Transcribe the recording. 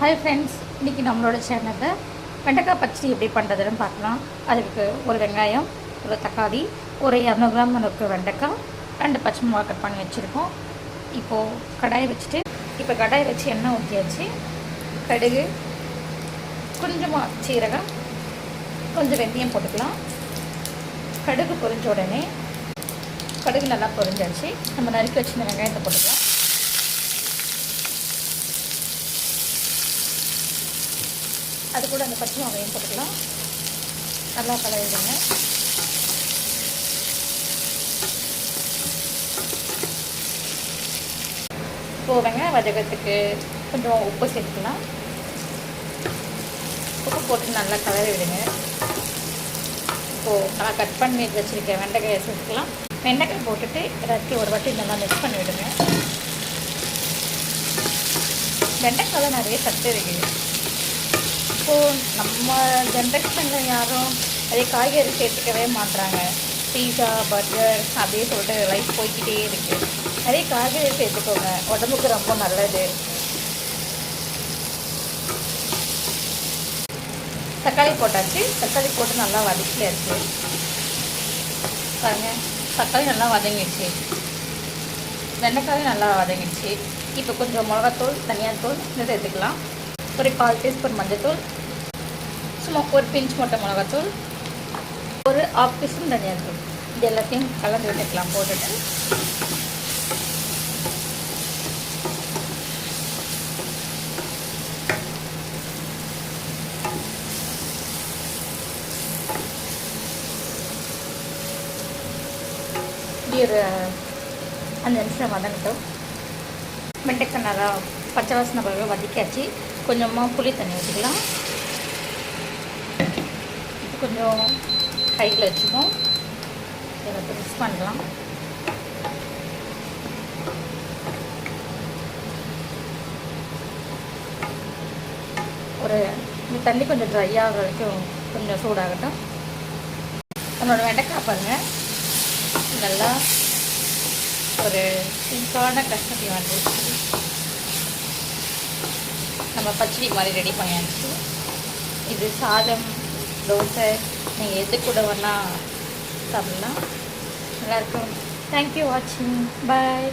Hi friends, இன்றைக்கி நம்மளோட சேனலில் வெண்டைக்காய் பச்சடி எப்படி பண்ணுறதுன்னு பார்க்கலாம். அதுக்கு ஒரு வெங்காயம், ஒரு தக்காளி, ஒரு 200 கிராம் அளவுக்கு வெண்டைக்காய், 2 பச்சை மிளகா கட் பண்ணி வச்சுருக்கோம். இப்போது கடாயை வச்சு எண்ணெய் ஊற்றியாச்சு. கடுகு, கொஞ்சமாக சீரகம், கொஞ்சம் வெந்தயம் போட்டுக்கலாம். கடுகு பொரிஞ்ச உடனே கடுகு நல்லா பொரிஞ்சாச்சு. நம்ம நறுக்கி வச்சுருந்த வெங்காயத்தை போட்டுக்கலாம். அது கூட அந்த பச்சை மிளகாயும் போட்டுக்கலாம். நல்லா கலரிடுங்க. இப்போது வெங்காயம் வதக்கிறதுக்கு கொஞ்சம் உப்பு சேர்த்துக்கலாம். உப்பு போட்டு நல்லா கலரி விடுங்க. இப்போது நான் கட் பண்ணி வச்சுருக்கேன் வெண்டைக்காயை சேர்த்துக்கலாம். வெண்டைக்காய் போட்டுட்டு எல்லாத்தையும் ஒரு வாட்டி நல்லா மிக்ஸ் பண்ணி விடுங்க. வெண்டைக்காயில் நிறைய சத்து இருக்குது. இப்போது நம்ம ஜென்ரேஷனில் யாரும் அதே காய்கறி சேர்த்துக்கவே மாட்டுறாங்க. பீஸா, பர்கர் அப்படியே சொல்லிட்டு லைஃப் போய்கிட்டே இருக்குது. அதே காய்கறி சேர்த்துக்கோங்க, உடம்புக்கு ரொம்ப நல்லது. தக்காளி போட்டாச்சு. தக்காளி போட்டு நல்லா வதக்கியாச்சு. பாருங்க, தக்காளி நல்லா வதங்கிடுச்சு, வெண்டைக்காயும் நல்லா வதங்கிடுச்சு. இப்போ கொஞ்சம் மிளகாத்தூள், தனியாத்தூள் இதை சேர்த்துக்கலாம். ஒரு 1/4 டீஸ்பூன் மஞ்சத்தூள், சும்மா ஒரு பிஞ்ச் மட்டும் மிளகாத்தூள், ஒரு 1/2 டீஸ்பூன் தனியாத்தூள். இது எல்லாத்தையும் கலந்து விட்டுக்கலாம். போட்டுட்டு ஒரு 5 நிமிஷம் வதங்கட்டும். வெண்டைக்காய் நல்லா பச்சை வாசனை பிறகு வதக்கியாச்சு. கொஞ்சமாக புளி தண்ணி ஊற்றிக்கலாம். இது கொஞ்சம் கையில் வச்சுப்போம். இதை மிக்ஸ் பண்ணலாம். இந்த தண்ணி கொஞ்சம் ட்ரை ஆகிற வரைக்கும் கொஞ்சம் சூடாகட்டும். நம்மளோட வெண்டைக்காய் பாருங்கள், நல்லா ஒரு சிம்பிளான கஷ்டத்தை வந்துச்சு. நம்ம பச்சடி மாதிரி ரெடி பண்ணியாச்சு. இது சாதம், தோசை, நீங்கள் எது கூட வேணால் சாப்பிட்லாம். நல்லாயிருக்கும். தேங்க்யூ வாட்சிங். பாய்.